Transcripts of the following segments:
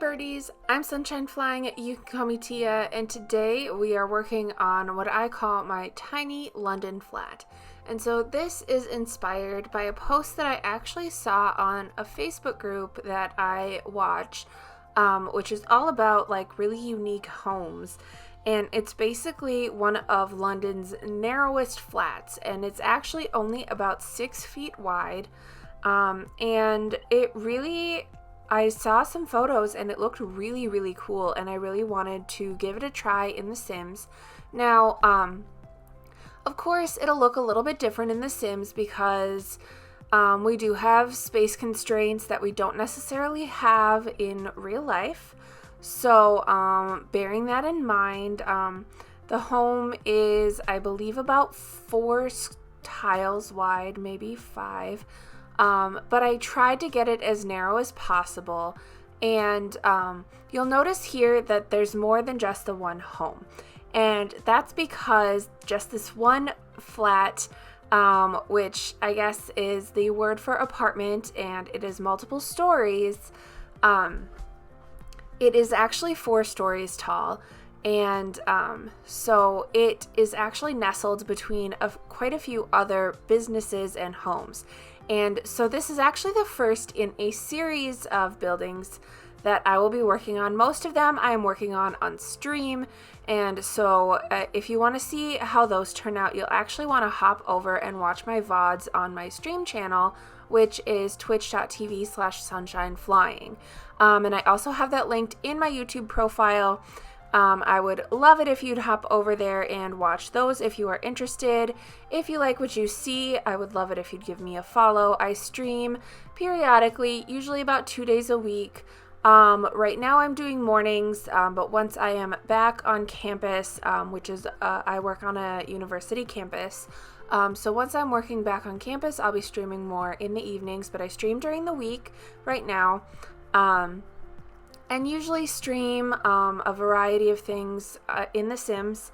birdies, I'm Sunshine Flying, you can call me Tia, and today we are working on what I call my tiny London flat. And so this is inspired by a post that I actually saw on a Facebook group that I watch, which is all about like really unique homes. And it's basically one of London's narrowest flats, and it's actually only about 6 feet wide. And it really, I saw some photos and it looked really, really cool, and I really wanted to give it a try in The Sims. Now, of course, it'll look a little bit different in The Sims because we do have space constraints that we don't necessarily have in real life. So, bearing that in mind, the home is, I believe, about 4 tiles wide, maybe 5. But I tried to get it as narrow as possible. And you'll notice here that there's more than just the one home. And that's because just this one flat, which I guess is the word for apartment, and it is multiple stories, it is actually 4 stories tall, and so it is actually nestled between quite a few other businesses and homes. And so this is actually the first in a series of buildings that I will be working on. Most of them I am working on stream, and so if you want to see how those turn out, you'll actually want to hop over and watch my VODs on my stream channel, which is twitch.tv/sunshineflying. And I also have that linked in my YouTube profile. I would love it if you'd hop over there and watch those if you are interested. If you like what you see, I would love it if you'd give me a follow. I stream periodically, usually about 2 days a week. Right now I'm doing mornings, but once I am back on campus, which is, I work on a university campus, so once I'm working back on campus, I'll be streaming more in the evenings, but I stream during the week right now, and usually stream a variety of things in The Sims.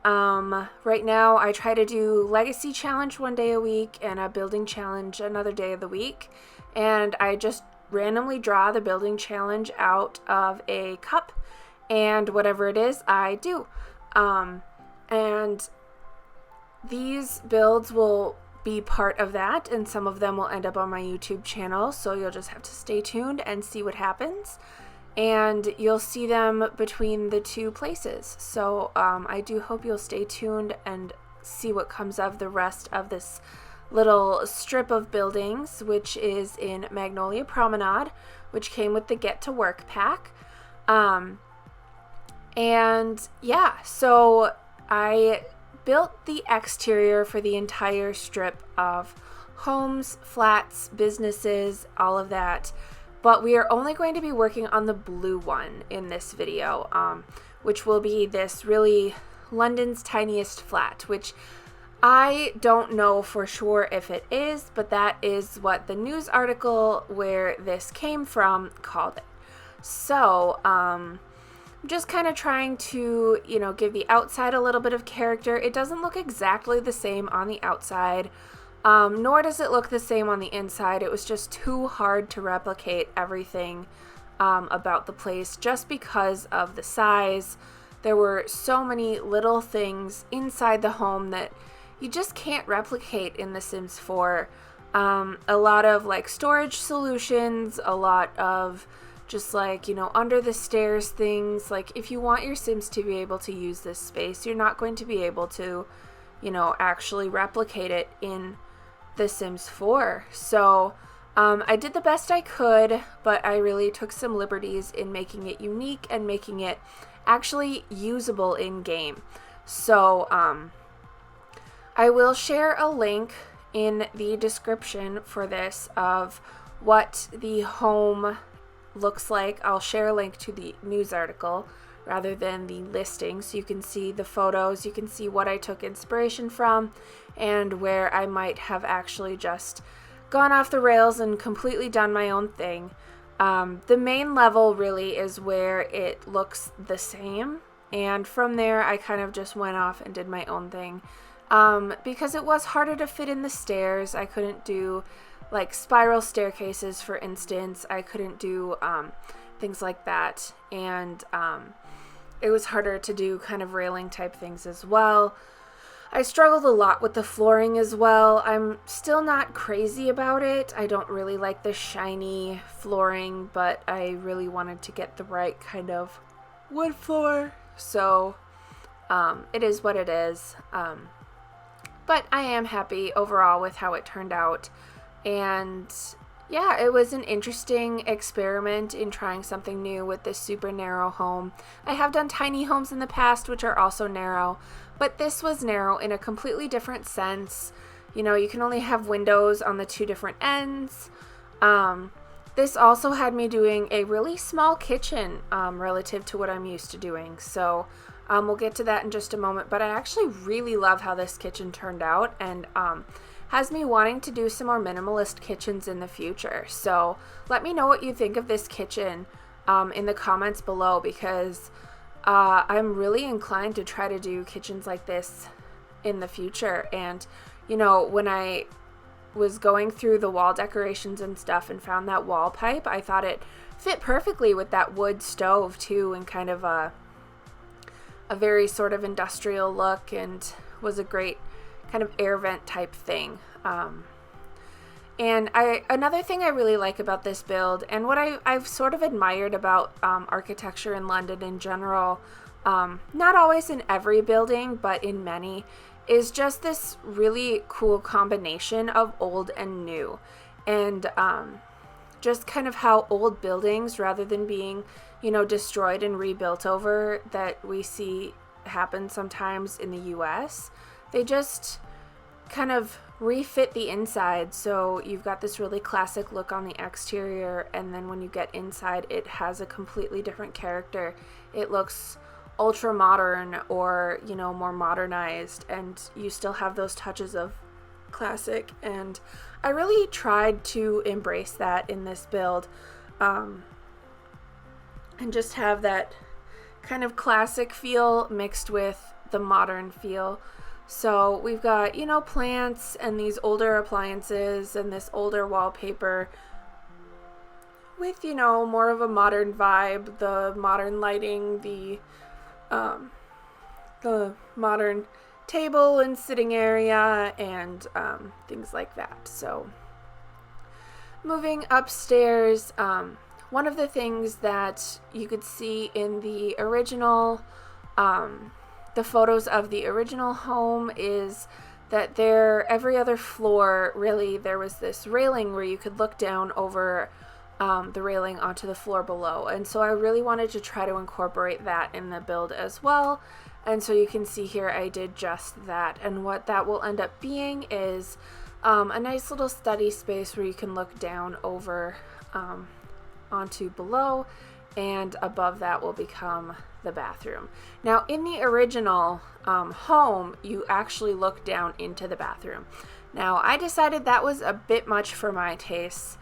Right now I try to do Legacy Challenge one day a week and a Building Challenge another day of the week, and I just randomly draw the Building Challenge out of a cup, and whatever it is, I do. And these builds will be part of that, and some of them will end up on my YouTube channel, so you'll just have to stay tuned and see what happens. And you'll see them between the 2 places. So I do hope you'll stay tuned and see what comes of the rest of this little strip of buildings, which is in Magnolia Promenade, which came with the Get to Work pack. And yeah, so I built the exterior for the entire strip of homes, flats, businesses, all of that. But we are only going to be working on the blue one in this video, which will be this really London's tiniest flat, which I don't know for sure if it is, but that is what the news article where this came from called it. So, I'm just kind of trying to, give the outside a little bit of character. It doesn't look exactly the same on the outside. Nor does it look the same on the inside. It was just too hard to replicate everything about the place just because of the size. There were so many little things inside the home that you just can't replicate in The Sims 4. A lot of like storage solutions, a lot of just like, under the stairs things. Like if you want your Sims to be able to use this space, you're not going to be able to, actually replicate it in The Sims 4. So I did the best I could, but I really took some liberties in making it unique and making it actually usable in game. So I will share a link in the description for this of what the home looks like. I'll share a link to the news article rather than the listing, so you can see the photos, you can see what I took inspiration from, and where I might have actually just gone off the rails and completely done my own thing. The main level really is where it looks the same, and from there I kind of just went off and did my own thing. Because it was harder to fit in the stairs. I couldn't do like spiral staircases, for instance. I couldn't do things like that. And it was harder to do kind of railing type things as well. I struggled a lot with the flooring as well. I'm still not crazy about it. I don't really like the shiny flooring, but I really wanted to get the right kind of wood floor. So it is what it is. But I am happy overall with how it turned out. And yeah, it was an interesting experiment in trying something new with this super narrow home. I have done tiny homes in the past, which are also narrow, but this was narrow in a completely different sense. You know, you can only have windows on the two different ends. This also had me doing a really small kitchen relative to what I'm used to doing. So we'll get to that in just a moment, but I actually really love how this kitchen turned out, and has me wanting to do some more minimalist kitchens in the future. So let me know what you think of this kitchen in the comments below, because I'm really inclined to try to do kitchens like this in the future. And you know, when I was going through the wall decorations and stuff and found that wall pipe, I thought it fit perfectly with that wood stove too, and kind of a very sort of industrial look, and was a great kind of air vent type thing. And another thing I really like about this build, and what I've sort of admired about architecture in London in general, not always in every building, but in many, is just this really cool combination of old and new. And just kind of how old buildings, rather than being, you know, destroyed and rebuilt over, that we see happen sometimes in the US, they just kind of refit the inside. So you've got this really classic look on the exterior, and then when you get inside, it has a completely different character. It looks ultra modern, or, you know, more modernized, and you still have those touches of classic. And I really tried to embrace that in this build, and just have that kind of classic feel mixed with the modern feel. So we've got, you know, plants and these older appliances and this older wallpaper with, you know, more of a modern vibe, the modern lighting, the modern table and sitting area, and things like that. So moving upstairs, one of the things that you could see in the original, the photos of the original home, is that every other floor, really, there was this railing where you could look down over the railing onto the floor below. And so I really wanted to try to incorporate that in the build as well. And so you can see here I did just that. And what that will end up being is a nice little study space where you can look down over onto below, and above that will become the bathroom. Now, in the original home, you actually look down into the bathroom. Now, I decided that was a bit much for my tastes.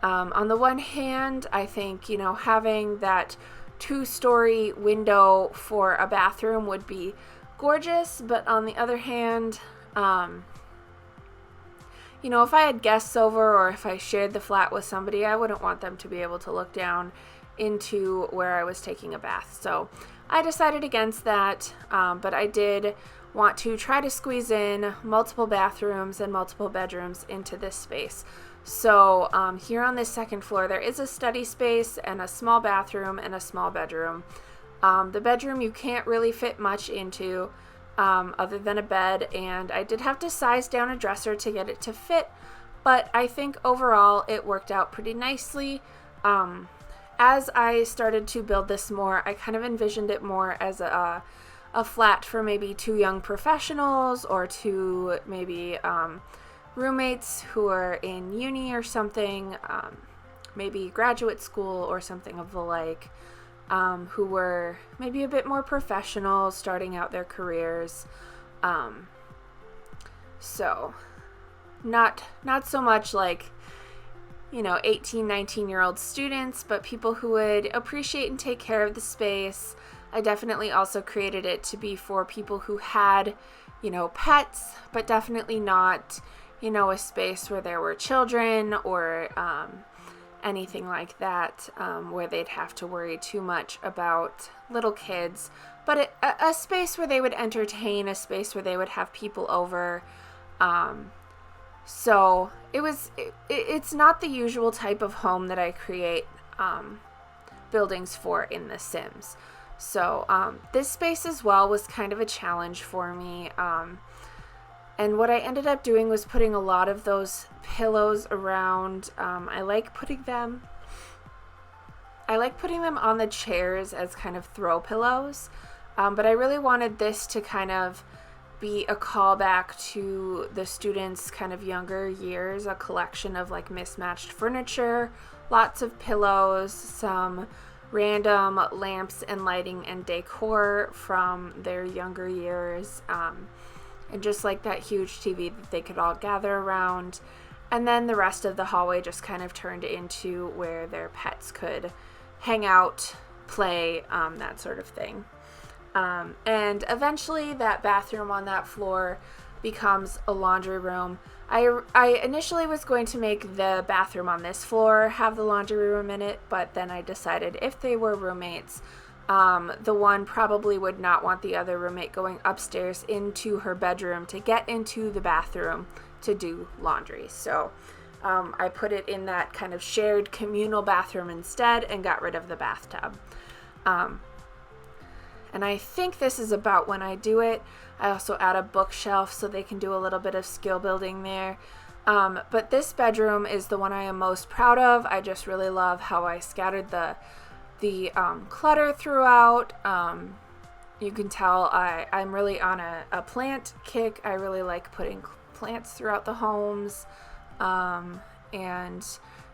On the one hand, I think, you know, having that 2-story window for a bathroom would be gorgeous, but on the other hand, you know, if I had guests over, or if I shared the flat with somebody, I wouldn't want them to be able to look down into where I was taking a bath. So I decided against that, but I did want to try to squeeze in multiple bathrooms and multiple bedrooms into this space. So here on this second floor, there is a study space and a small bathroom and a small bedroom. The bedroom you can't really fit much into other than a bed, and I did have to size down a dresser to get it to fit, but I think overall it worked out pretty nicely. As I started to build this more, I kind of envisioned it more as a flat for maybe 2 young professionals, or 2 maybe roommates who are in uni or something, maybe graduate school or something of the like, who were maybe a bit more professional, starting out their careers. So not so much like, you know, 18, 19-year-old students, but people who would appreciate and take care of the space. I definitely also created it to be for people who had, you know, pets, but definitely not, you know, a space where there were children or anything like that, where they'd have to worry too much about little kids, but a space where they would entertain, a space where they would have people over. So it's not the usual type of home that I create buildings for in The Sims. So this space as well was kind of a challenge for me. And what I ended up doing was putting a lot of those pillows around. I like putting them on the chairs as kind of throw pillows. But I really wanted this to kind of be a callback to the students' kind of younger years, a collection of like mismatched furniture, lots of pillows, some random lamps and lighting and decor from their younger years, and just like that huge TV that they could all gather around. And then the rest of the hallway just kind of turned into where their pets could hang out, play, that sort of thing. And eventually that bathroom on that floor becomes a laundry room. I initially was going to make the bathroom on this floor have the laundry room in it, but then I decided if they were roommates, the one probably would not want the other roommate going upstairs into her bedroom to get into the bathroom to do laundry. So I put it in that kind of shared communal bathroom instead and got rid of the bathtub. And I think this is about when I do it. I also add a bookshelf so they can do a little bit of skill building there. But this bedroom is the one I am most proud of. I just really love how I scattered the clutter throughout. You can tell I'm really on a plant kick. I really like putting plants throughout the homes. And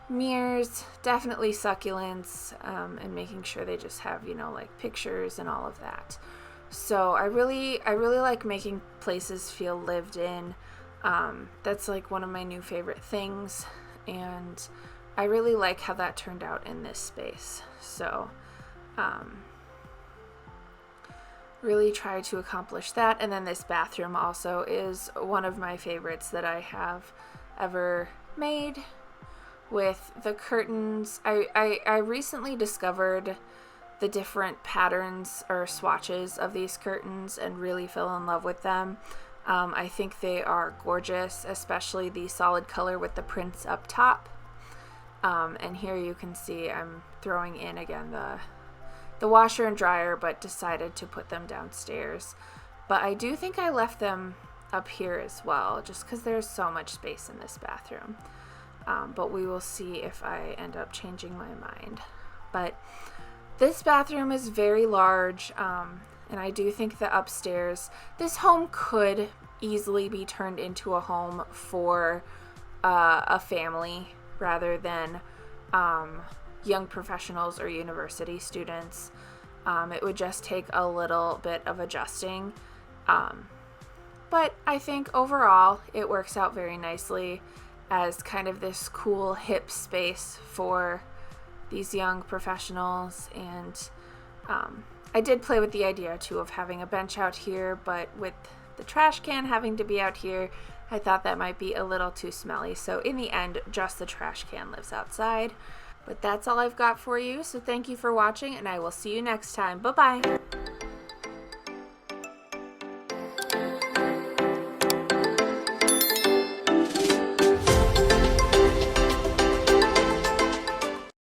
mirrors, definitely succulents, and making sure they just have, like pictures and all of that. So I really like making places feel lived in. That's like one of my new favorite things, and I really like how that turned out in this space. So really try to accomplish that. And then this bathroom also is one of my favorites that I have ever made. With the curtains, I recently discovered the different patterns or swatches of these curtains and really fell in love with them. I think they are gorgeous, especially the solid color with the prints up top. And here you can see I'm throwing in again the washer and dryer, but decided to put them downstairs. But I do think I left them up here as well, just because there's so much space in this bathroom. But we will see if I end up changing my mind. But this bathroom is very large, and I do think that upstairs, this home could easily be turned into a home for a family rather than young professionals or university students. It would just take a little bit of adjusting. But I think overall it works out very nicely as kind of this cool hip space for these young professionals. And I did play with the idea too of having a bench out here, but with the trash can having to be out here, I thought that might be a little too smelly. So in the end, just the trash can lives outside. But that's all I've got for you. So thank you for watching, and I will see you next time. Bye-bye.